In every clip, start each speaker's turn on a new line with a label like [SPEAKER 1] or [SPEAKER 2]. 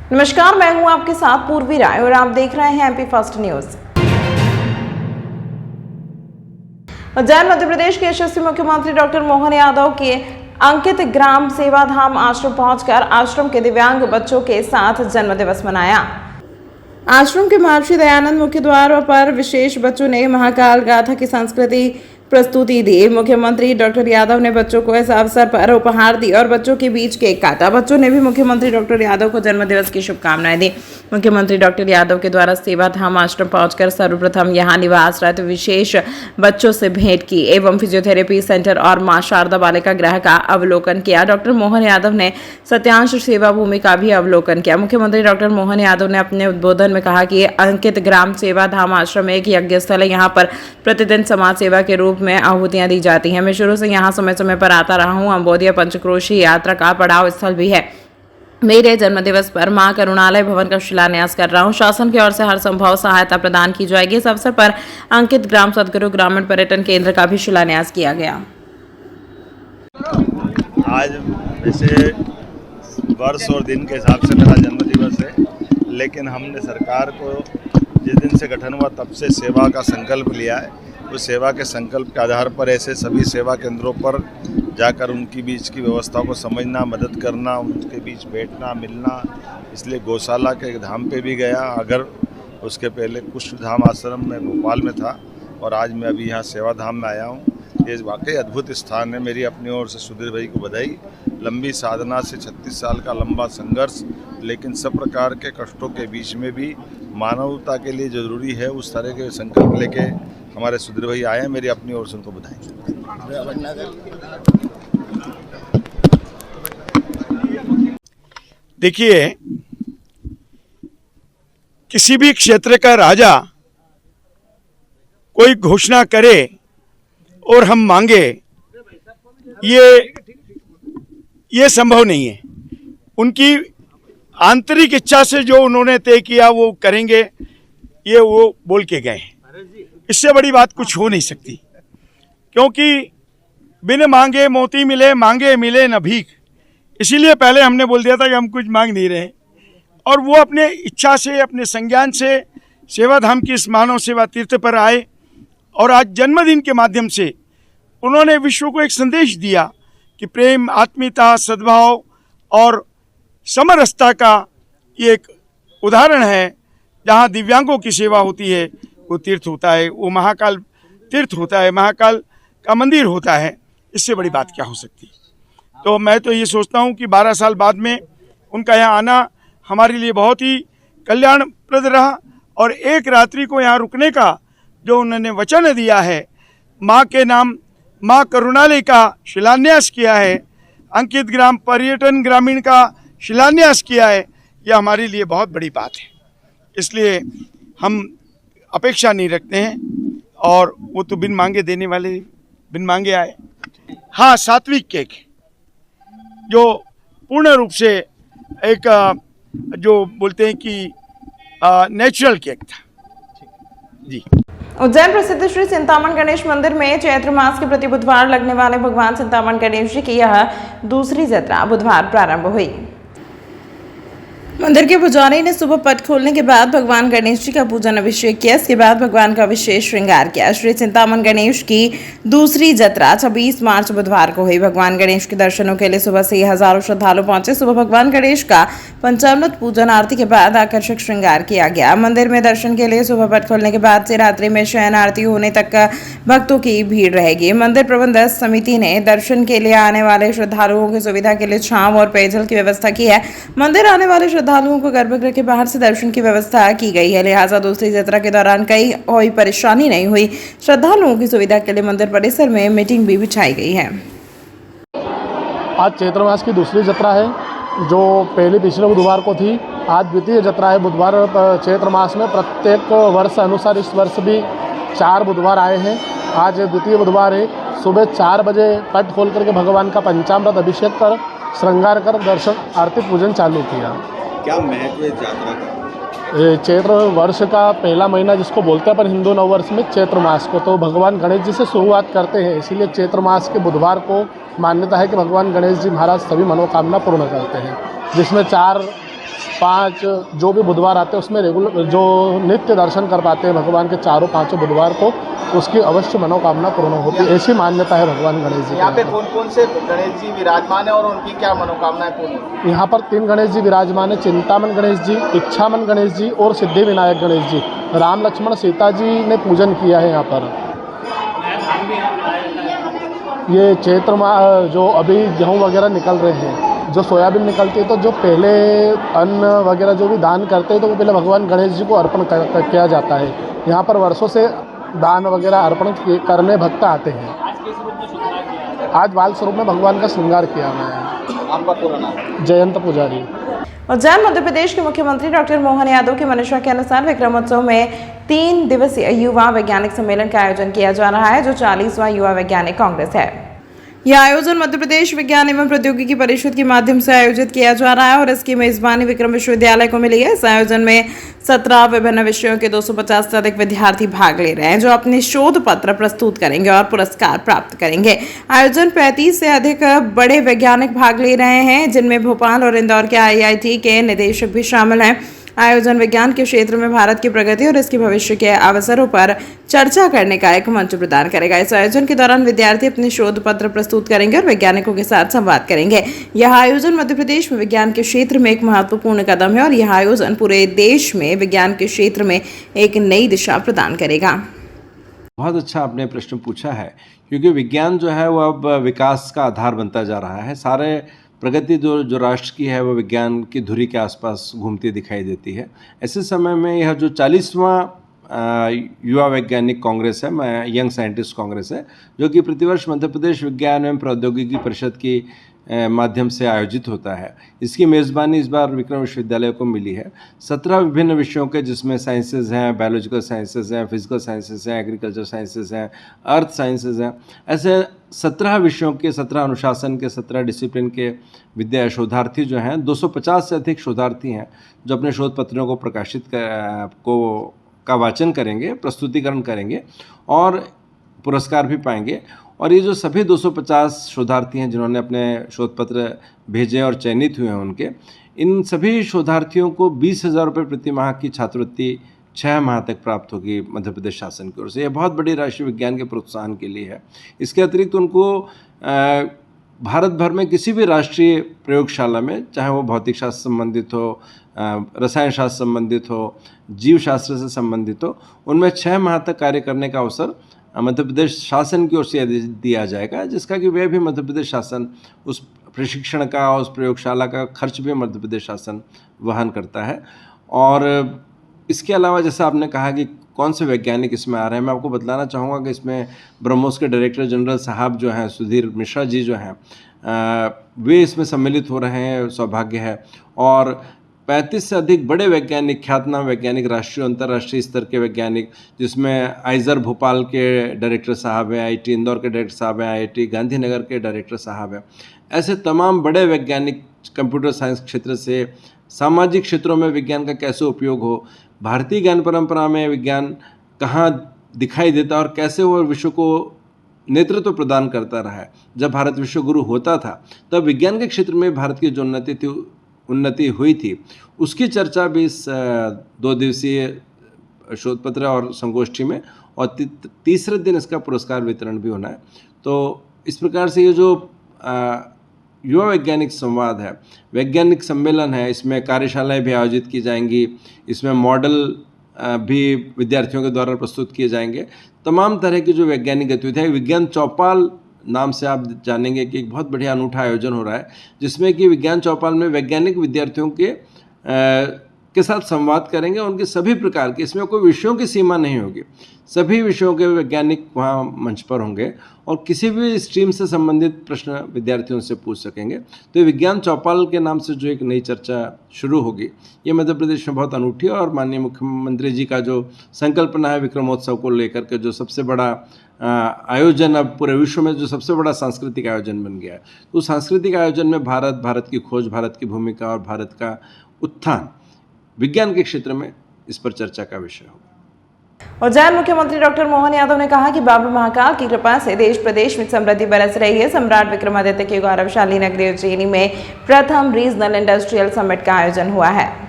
[SPEAKER 1] नमस्कार, मैं हूं आपके साथ पूर्वी राय और आप देख रहे हैं MP first news. Ujjain Madhya Pradesh के यशस्वी मुख्यमंत्री डॉक्टर मोहन यादव के अंकित ग्राम सेवाधाम आश्रम पहुंचकर आश्रम के दिव्यांग बच्चों के साथ जन्मदिवस मनाया। आश्रम के महर्षि दयानंद मुख्य द्वार पर विशेष बच्चों ने महाकाल गाथा की संस्कृति प्रस्तुति दी। मुख्यमंत्री डॉक्टर यादव ने बच्चों को इस अवसर पर उपहार दी और बच्चों के बीच केक काटा। बच्चों ने भी मुख्यमंत्री डॉक्टर यादव को जन्मदिवस की शुभकामनाएं दी। मुख्यमंत्री डॉक्टर यादव के द्वारा सेवाधाम आश्रम पहुंचकर सर्वप्रथम यहां निवासरत विशेष बच्चों से भेंट की एवं फिजियोथेरेपी सेंटर और मां शारदा बालिका गृह का अवलोकन किया। डॉक्टर मोहन यादव ने सत्यांश सेवा भूमि का भी अवलोकन किया। मुख्यमंत्री डॉक्टर मोहन यादव ने अपने उद्बोधन में कहा कि अंकित ग्राम सेवाधाम आश्रम एक यज्ञ स्थल है। यहाँ पर प्रतिदिन समाज सेवा के रूप में आहुतियां दी जाती हैं। मैं शुरू से यहाँ समय समय पर आता रहा हूँ। अम्बोधिया पंचक्रोशी यात्रा का पड़ाव स्थल भी है। मेरे जन्मदिवस पर मां करुणालय भवन का शिलान्यास कर रहा हूं। शासन की ओर से हर संभव सहायता प्रदान की जाएगी। इस अवसर पर अंकित ग्राम सदगुरु ग्रामीण पर्यटन केंद्र का भी शिलान्यास किया गया।
[SPEAKER 2] आज वैसे वर्ष और दिन के हिसाब से मेरा जन्मदिवस है, लेकिन हमने सरकार को जिस दिन से गठन हुआ तब से सेवा का संकल्प लिया है। उस सेवा के संकल्प के आधार पर ऐसे सभी सेवा केंद्रों पर जाकर उनकी बीच की व्यवस्था को समझना, मदद करना, उनके बीच बैठना, मिलना, इसलिए गौशाला के धाम पे भी गया। अगर उसके पहले कुछ धाम आश्रम में भोपाल में था और आज मैं अभी यहाँ सेवा धाम में आया हूँ। ये वाकई अद्भुत स्थान है। मेरी अपनी ओर से सुधीर भाई को बधाई। लंबी साधना से 36 साल का लंबा संघर्ष, लेकिन सब प्रकार के कष्टों के बीच में भी मानवता के लिए ज़रूरी है, उस तरह के संकल्प लेके हमारे सुधीर भाई आए हैं। मेरी अपनी ओर से उनको बधाई।
[SPEAKER 3] देखिए, किसी भी क्षेत्र का राजा कोई घोषणा करे और हम मांगे, ये संभव नहीं है। उनकी आंतरिक इच्छा से जो उन्होंने तय किया वो करेंगे, ये वो बोल के गए। इससे बड़ी बात कुछ हो नहीं सकती, क्योंकि बिन मांगे मोती मिले, मांगे मिले न भीख। इसीलिए पहले हमने बोल दिया था कि हम कुछ मांग नहीं रहे, और वो अपने इच्छा से, अपने संज्ञान से सेवाधाम की इस मानव सेवा तीर्थ पर आए और आज जन्मदिन के माध्यम से उन्होंने विश्व को एक संदेश दिया कि प्रेम, आत्मीयता, सद्भाव और समरसता का ये एक उदाहरण है। जहाँ दिव्यांगों की सेवा होती है वो तीर्थ होता है, वो महाकाल तीर्थ होता है, महाकाल का मंदिर होता है। इससे बड़ी बात क्या हो सकती। तो मैं तो ये सोचता हूँ कि 12 साल बाद में उनका यहाँ आना हमारे लिए बहुत ही कल्याणप्रद रहा, और एक रात्रि को यहाँ रुकने का जो उन्होंने वचन दिया है, माँ के नाम माँ करुणालय का शिलान्यास किया है, अंकित ग्राम पर्यटन ग्रामीण का शिलान्यास किया है, यह हमारे लिए बहुत बड़ी बात है। इसलिए हम अपेक्षा नहीं रखते हैं, और वो तो बिन मांगे देने वाले, बिन मांगे आए। हाँ, सात्विक केक जो पूर्ण रूप से एक जो बोलते हैं कि नेचुरल केक था जी।
[SPEAKER 1] उज्जैन प्रसिद्ध श्री चिंतामण गणेश मंदिर में चैत्र मास के प्रति बुधवार लगने वाले भगवान चिंतामण गणेश जी की यह दूसरी यात्रा बुधवार प्रारंभ हुई। मंदिर के पुजारी ने सुबह पट खोलने के बाद भगवान गणेश जी का पूजन अभिषेक किया। इसके बाद भगवान का विशेष श्रृंगार किया। श्री चिंतामण गणेश की दूसरी यात्रा 26 मार्च बुधवार को हुई। भगवान गणेश के दर्शनों के लिए सुबह से हजारों श्रद्धालु पहुंचे। सुबह भगवान गणेश का पंचामृत पूजन आरती के बाद आकर्षक श्रृंगार किया गया। मंदिर में दर्शन के लिए सुबह पट खोलने के बाद से रात्रि में शयन आरती होने तक भक्तों की भीड़ रहेगी। मंदिर प्रबंधक समिति ने दर्शन के लिए आने वाले श्रद्धालुओं की सुविधा के लिए छांव और पेयजल की व्यवस्था की है। मंदिर आने वाले श्रद्धालुओं को गर्भगृह के बाहर से दर्शन की व्यवस्था की गई है, लिहाजा दूसरी यात्रा के दौरान कोई परेशानी नहीं हुई। श्रद्धालुओं की सुविधा के लिए मंदिर परिसर में मीटिंग भी बिछाई गई है।
[SPEAKER 4] आज चैत्र मास की दूसरी यात्रा है, जो पहले पिछले बुधवार को थी। आज द्वितीय यात्रा है बुधवार चैत्र मास में। प्रत्येक वर्ष अनुसार इस वर्ष भी 4 बुधवार आए हैं। आज द्वितीय बुधवार है। सुबह 4 बजे पट खोल करके भगवान का पंचामृत अभिषेक कर, श्रृंगार कर, दर्शन आरती पूजन चालू किया।
[SPEAKER 2] क्या महत्व है यात्रा का?
[SPEAKER 4] चैत्र वर्ष का पहला महीना जिसको बोलते हैं अपन हिंदू नववर्ष में चैत्र मास को, तो भगवान गणेश जी से शुरुआत करते हैं। इसीलिए चैत्र मास के बुधवार को मान्यता है कि भगवान गणेश जी महाराज सभी मनोकामना पूर्ण करते हैं, जिसमें 4 5 जो भी बुधवार आते हैं उसमें रेगुलर जो नित्य दर्शन कर पाते हैं भगवान के चारों पाँचों बुधवार को, उसकी अवश्य मनोकामना पूर्ण होती है। ऐसी मान्यता है भगवान गणेश जी
[SPEAKER 5] यहाँ पे
[SPEAKER 4] की।
[SPEAKER 5] कौन कौन से गणेश जी विराजमान है और उनकी क्या मनोकामनाएं पूर्ण होती
[SPEAKER 4] यहाँ पर 3 गणेश जी विराजमान है, चिंतामन गणेश जी, इच्छामन गणेश जी और सिद्धि विनायक गणेश जी। राम लक्ष्मण सीता जी ने पूजन किया है यहाँ पर। ये चैत्र माह जो अभी गेहूँ वगैरह निकल रहे हैं, जो सोयाबीन निकलती है, तो जो पहले अन्न वगैरह जो भी दान करते हैं तो वो पहले भगवान गणेश जी को अर्पण किया जाता है। यहाँ पर वर्षों से दान वगैरह अर्पण करने भक्त आते हैं। आज बाल स्वरूप में भगवान का श्रृंगार किया गया है।
[SPEAKER 5] आपका पूरा नाम?
[SPEAKER 4] जयंत पुजारी।
[SPEAKER 1] उज्जैन मध्य प्रदेश के मुख्यमंत्री डॉक्टर मोहन यादव की मंशा के अनुसार विक्रमोत्सव में 3 दिवसीय युवा वैज्ञानिक सम्मेलन का आयोजन किया जा रहा है, जो 40वां युवा वैज्ञानिक कांग्रेस है। यह आयोजन मध्य प्रदेश विज्ञान एवं प्रौद्योगिकी परिषद के माध्यम से आयोजित किया जा रहा है और इसकी मेजबानी विक्रम विश्वविद्यालय को मिली है। इस आयोजन में 17 विभिन्न विषयों के 250 से अधिक विद्यार्थी भाग ले रहे हैं, जो अपने शोध पत्र प्रस्तुत करेंगे और पुरस्कार प्राप्त करेंगे। आयोजन 35 से अधिक बड़े वैज्ञानिक भाग ले रहे हैं, जिनमें भोपाल और इंदौर के IIT के निदेशक भी शामिल हैं। आयोजन विज्ञान के क्षेत्र में भारत की प्रगति और इसके भविष्य के अवसरों पर चर्चा करने का एक मंच प्रदान करेगा। इस आयोजन के दौरान विद्यार्थी अपने शोध पत्र प्रस्तुत करेंगे और वैज्ञानिकों के साथ संवाद करेंगे। यह आयोजन मध्य प्रदेश में विज्ञान के क्षेत्र में एक महत्वपूर्ण कदम है और यह आयोजन पूरे देश में विज्ञान के क्षेत्र में एक नई दिशा प्रदान करेगा।
[SPEAKER 6] बहुत अच्छा आपने प्रश्न पूछा है, क्योंकि विज्ञान जो है वो अब विकास का आधार बनता जा रहा है। सारे प्रगति जो राष्ट्र की है वो विज्ञान की धुरी के आसपास घूमती दिखाई देती है। ऐसे समय में यह जो 40वां युवा वैज्ञानिक कांग्रेस है, यंग साइंटिस्ट कांग्रेस है, जो कि प्रतिवर्ष मध्य प्रदेश विज्ञान एवं प्रौद्योगिकी परिषद की माध्यम से आयोजित होता है। इसकी मेज़बानी इस बार विक्रम विश्वविद्यालय को मिली है। 17 विभिन्न विषयों के, जिसमें साइंसेज हैं, बायोलॉजिकल साइंसेज हैं, फिजिकल साइंसेज हैं, एग्रीकल्चर साइंसेज हैं, अर्थ साइंसेज हैं, ऐसे 17 विषयों के, 17 अनुशासन के, 17 डिसिप्लिन के शोधार्थी जो हैं, 250 से अधिक शोधार्थी हैं, जो अपने शोध पत्रों को प्रकाशित का वाचन करेंगे, प्रस्तुतिकरण करेंगे और पुरस्कार भी पाएंगे। और ये जो सभी 250 शोधार्थी हैं जिन्होंने अपने शोध पत्र भेजे और चयनित हुए हैं उनके, इन सभी शोधार्थियों को 20,000 रुपये प्रति माह की छात्रवृत्ति 6 माह तक प्राप्त होगी मध्य प्रदेश शासन की ओर से। यह बहुत बड़ी राशि विज्ञान के प्रोत्साहन के लिए है। इसके अतिरिक्त उनको भारत भर में किसी भी राष्ट्रीय प्रयोगशाला में, चाहे वो भौतिक शास्त्र संबंधित हो, रसायन शास्त्र संबंधित हो, जीव शास्त्र से संबंधित हो, उनमें 6 माह तक कार्य करने का अवसर मध्य प्रदेश शासन की ओर से दिया जाएगा, जिसका कि वह भी मध्य प्रदेश शासन, उस प्रशिक्षण का, उस प्रयोगशाला का खर्च भी मध्य प्रदेश शासन वहन करता है। और इसके अलावा जैसा आपने कहा कि कौन से वैज्ञानिक इसमें आ रहे हैं, मैं आपको बतलाना चाहूँगा कि इसमें ब्रह्मोस के डायरेक्टर जनरल साहब जो हैं, सुधीर मिश्रा जी जो हैं, वे इसमें सम्मिलित हो रहे हैं, सौभाग्य है। और 35 से अधिक बड़े वैज्ञानिक, ख्यातनाम वैज्ञानिक, राष्ट्रीय और अंतर्राष्ट्रीय स्तर के वैज्ञानिक, जिसमें आइजर भोपाल के डायरेक्टर साहब हैं, IIT इंदौर के डायरेक्टर साहब हैं, IIT गांधीनगर के डायरेक्टर साहब हैं, ऐसे तमाम बड़े वैज्ञानिक, कंप्यूटर साइंस क्षेत्र से, सामाजिक क्षेत्रों में विज्ञान का कैसे उपयोग हो, भारतीय ज्ञान परंपरा में विज्ञान कहाँ दिखाई देता और कैसे वो विश्व को नेतृत्व प्रदान करता रहा है। जब भारत विश्व गुरु होता था तब विज्ञान के क्षेत्र में भारत की जो उन्नति हुई थी, उसकी चर्चा भी इस 2 दिवसीय शोध पत्र और संगोष्ठी में, और तीसरे दिन इसका पुरस्कार वितरण भी होना है। तो इस प्रकार से ये जो युवा वैज्ञानिक संवाद है, वैज्ञानिक सम्मेलन है, इसमें कार्यशालाएं भी आयोजित की जाएंगी, इसमें मॉडल भी विद्यार्थियों के द्वारा प्रस्तुत किए जाएंगे। तमाम तरह की जो वैज्ञानिक गतिविधियाँ, विज्ञान चौपाल नाम से आप जानेंगे कि एक बहुत बढ़िया अनूठा आयोजन हो रहा है, जिसमें कि विज्ञान चौपाल में वैज्ञानिक विद्यार्थियों के साथ संवाद करेंगे। उनके सभी प्रकार के, इसमें कोई विषयों की सीमा नहीं होगी, सभी विषयों के वैज्ञानिक वहाँ मंच पर होंगे और किसी भी स्ट्रीम से संबंधित प्रश्न विद्यार्थियों से पूछ सकेंगे। तो ये विज्ञान चौपाल के नाम से जो एक नई चर्चा शुरू होगी, ये मध्य प्रदेश में बहुत अनूठी है। और माननीय मुख्यमंत्री जी का जो संकल्पना है विक्रमोत्सव को लेकर के, जो सबसे बड़ा आयोजन अब पूरे विश्व में जो सबसे बड़ा सांस्कृतिक आयोजन बन गया है, तो सांस्कृतिक आयोजन में भारत की खोज, भारत की भूमिका और भारत का उत्थान विज्ञान के क्षेत्र में, इस पर चर्चा का विषय होगा।
[SPEAKER 1] उज्जैन मुख्यमंत्री डॉक्टर मोहन यादव ने कहा कि बाबा महाकाल की कृपा से देश प्रदेश में समृद्धि बरस रही है। सम्राट विक्रमादित्य की गौरवशाली नगरी उज्जैनी में प्रथम रीजनल इंडस्ट्रियल समिट का आयोजन हुआ है।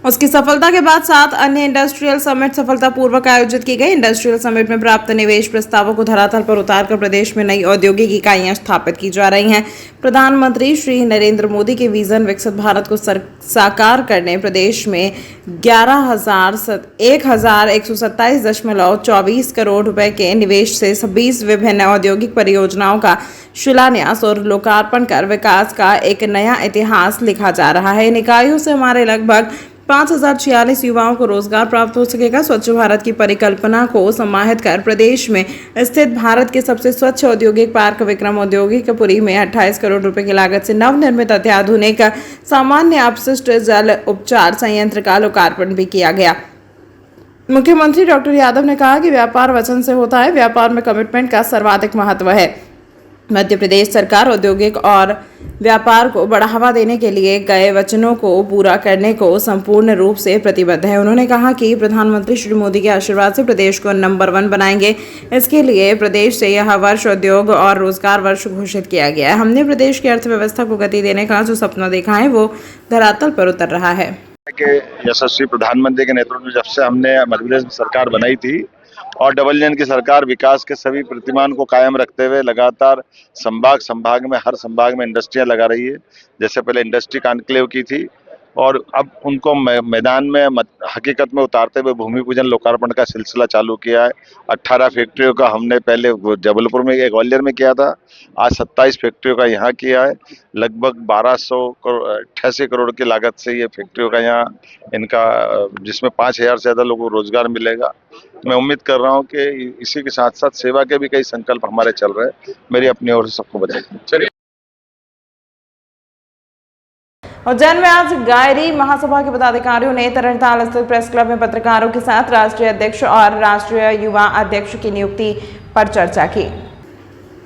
[SPEAKER 1] उसकी सफलता के बाद 7 अन्य इंडस्ट्रियल समिट सफलतापूर्वक आयोजित की गई। इंडस्ट्रियल समिट में प्राप्त निवेश प्रस्तावों को धरातल पर उतारकर प्रदेश में नई औद्योगिक इकाइयां स्थापित की जा रही हैं। प्रधानमंत्री श्री नरेंद्र मोदी के विजन विकसित भारत को साकार करने प्रदेश में 11,127.24 करोड़ रुपए के निवेश से 26 विभिन्न औद्योगिक परियोजनाओं का शिलान्यास और लोकार्पण कर विकास का एक नया इतिहास लिखा जा रहा है। इन इकाइयों से हमारे लगभग 5,046 युवाओं को रोजगार प्राप्त हो सकेगा। स्वच्छ भारत की परिकल्पना को समाहित कर प्रदेश में स्थित भारत के सबसे स्वच्छ औद्योगिक पार्क विक्रम औद्योगिकपुरी में 28 करोड़ रुपए की लागत से नवनिर्मित अत्याधुनिक सामान्य अपशिष्ट जल उपचार संयंत्र का लोकार्पण भी किया गया। मुख्यमंत्री डॉक्टर यादव ने कहा कि व्यापार वचन से होता है, व्यापार में कमिटमेंट का सर्वाधिक महत्व है। मध्य प्रदेश सरकार औद्योगिक और व्यापार को बढ़ावा देने के लिए गए वचनों को पूरा करने को संपूर्ण रूप से प्रतिबद्ध है। उन्होंने कहा कि प्रधानमंत्री श्री मोदी के आशीर्वाद से प्रदेश को नंबर 1 बनाएंगे। इसके लिए प्रदेश से यह वर्ष उद्योग और रोजगार वर्ष घोषित किया गया है। हमने प्रदेश की अर्थव्यवस्था को गति देने का जो सपना देखा है वो धरातल पर उतर रहा है।
[SPEAKER 2] के यशस्वी प्रधानमंत्री के नेतृत्व में जब से हमने मध्य प्रदेश में सरकार बनाई थी और डबल इंजन की सरकार विकास के सभी प्रतिमान को कायम रखते हुए लगातार संभाग में हर संभाग में इंडस्ट्रियां लगा रही है। जैसे पहले इंडस्ट्री कॉन्क्लेव की थी और अब उनको मैदान में हकीकत में उतारते हुए भूमि पूजन लोकार्पण का सिलसिला चालू किया है। 18 फैक्ट्रियों का हमने पहले जबलपुर में ग्वालियर में किया था, आज 27 फैक्ट्रियों का यहाँ किया है। लगभग 1288 करोड़ की लागत से ये फैक्ट्रियों का यहाँ इनका जिसमें 5,000 से ज़्यादा लोगों को रोजगार मिलेगा। मैं उम्मीद कर रहा हूँ कि इसी के साथ साथ सेवा के भी कई संकल्प हमारे चल रहे हैं। मेरी अपनी ओर से सबको बधाई।
[SPEAKER 1] उज्जैन में आज गायरी महासभा के पदाधिकारियों ने तरनताल स्थित प्रेस क्लब में पत्रकारों के साथ राष्ट्रीय अध्यक्ष और राष्ट्रीय युवा अध्यक्ष की नियुक्ति पर चर्चा की।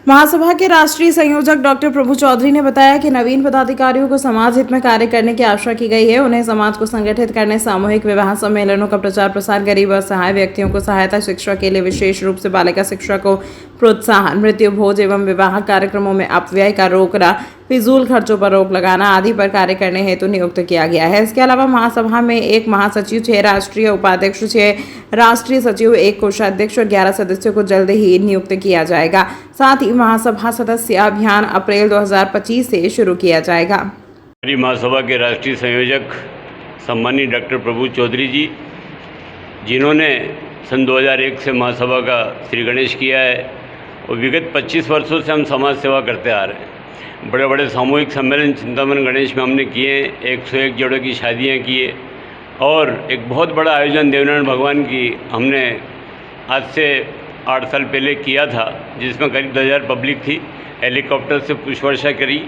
[SPEAKER 1] महासभा के राष्ट्रीय संयोजक डॉक्टर प्रभु चौधरी ने बताया कि नवीन पदाधिकारियों को समाज हित में कार्य करने की आशा की गई है। उन्हें समाज को संगठित करने, सामूहिक विवाह सम्मेलनों का प्रचार प्रसार, गरीब और असहाय व्यक्तियों को सहायता, शिक्षा के लिए विशेष रूप से बालिका शिक्षा को प्रोत्साहन, मृत्यु भोज एवं विवाह कार्यक्रमों में अपव्यय का रोकना, फिजूल खर्चों पर रोक लगाना आदि पर कार्य करने हेतु नियुक्त किया गया है। इसके अलावा महासभा में 1 महासचिव, 6 राष्ट्रीय उपाध्यक्ष, 6 राष्ट्रीय सचिव, 1 कोषाध्यक्ष और 11 सदस्यों को जल्द ही नियुक्त किया जाएगा। साथ ही महासभा सदस्य अभियान अप्रैल 2025 से शुरू किया जाएगा।
[SPEAKER 7] हमारी महासभा के राष्ट्रीय संयोजक सम्मानीय डॉक्टर प्रभु चौधरी जी, जिन्होंने सन 2001 से महासभा का श्री गणेश किया है और विगत 25 वर्षों से हम समाज सेवा करते आ रहे हैं। बड़े बड़े सामूहिक सम्मेलन चिंतामन गणेश में हमने किए, 101 जोड़ों की शादियां किए और एक बहुत बड़ा आयोजन देवनारायण भगवान की हमने आज से 8 साल पहले किया था, जिसमें करीब 2000 पब्लिक थी। हेलीकॉप्टर से पुष्प वर्षा करी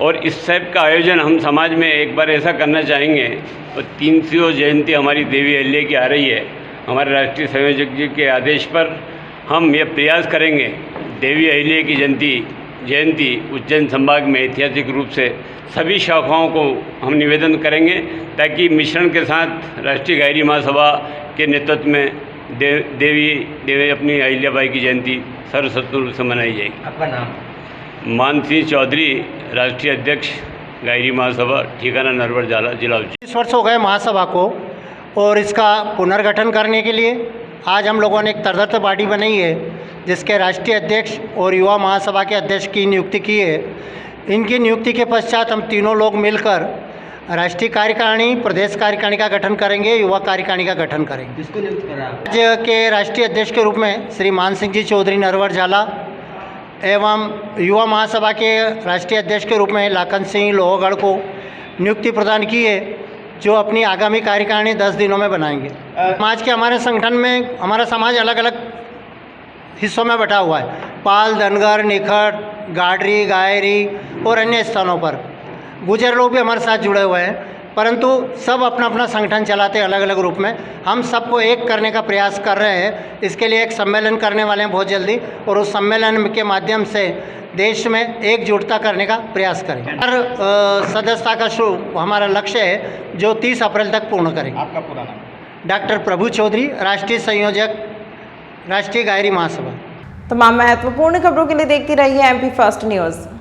[SPEAKER 7] और इस टाइप का आयोजन हम समाज में एक बार ऐसा करना चाहेंगे। और 300 जयंती हमारी देवी अहिल्या की आ रही है। हमारे राष्ट्रीय संयोजक जी के आदेश पर हम ये प्रयास करेंगे देवी अहिल्या की जयंती उज्जैन संभाग में ऐतिहासिक रूप से सभी शाखाओं को हम निवेदन करेंगे, ताकि मिश्रण के साथ राष्ट्रीय गायरी महासभा के नेतृत्व में देवी अपनी अहिल्याबाई की जयंती सर्वसत्व रूप से मनाई जाएगी।
[SPEAKER 8] आपका नाम?
[SPEAKER 7] मानसिंह चौधरी, राष्ट्रीय अध्यक्ष गायरी महासभा, ठिकाना नरवर जाला, जिला उज्जैन।
[SPEAKER 8] 20 वर्ष हो गए महासभा को और इसका पुनर्गठन करने के लिए आज हम लोगों ने एक तरदर्थ पार्टी बनाई है, जिसके राष्ट्रीय अध्यक्ष और युवा महासभा के अध्यक्ष की नियुक्ति की है। इनकी नियुक्ति के पश्चात हम तीनों लोग मिलकर राष्ट्रीय कार्यकारिणी, प्रदेश कार्यकारिणी का गठन करेंगे, युवा कार्यकारिणी का गठन करेंगे।
[SPEAKER 5] किसको नियुक्त करा?
[SPEAKER 8] राज्य के राष्ट्रीय अध्यक्ष के रूप में श्री मान सिंह जी चौधरी नरवर झाला एवं युवा महासभा के राष्ट्रीय अध्यक्ष के रूप में लाखन सिंह लोहगढ़ को नियुक्ति प्रदान की है, जो अपनी आगामी कार्यकारिणी 10 दिनों में बनाएंगे। समाज के हमारे संगठन में हमारा समाज अलग अलग हिस्सों में बटा हुआ है। पाल, धनगर, निखट, गाडरी, गायरी और अन्य स्थानों पर गुजर लोग भी हमारे साथ जुड़े हुए हैं, परंतु सब अपना अपना संगठन चलाते हैं अलग अलग रूप में। हम सबको एक करने का प्रयास कर रहे हैं। इसके लिए एक सम्मेलन करने वाले हैं बहुत जल्दी, और उस सम्मेलन के माध्यम से देश में एकजुटता करने का प्रयास करेंगे। हर सदस्यता का हमारा लक्ष्य है, जो 30 अप्रैल तक पूर्ण करेंगे।
[SPEAKER 5] आपका पूरा नाम?
[SPEAKER 8] डॉक्टर प्रभु चौधरी, राष्ट्रीय संयोजक, राष्ट्रीय गायरी महासभा।
[SPEAKER 1] तमाम महत्वपूर्ण खबरों के लिए देखती रहिए MP फर्स्ट न्यूज़।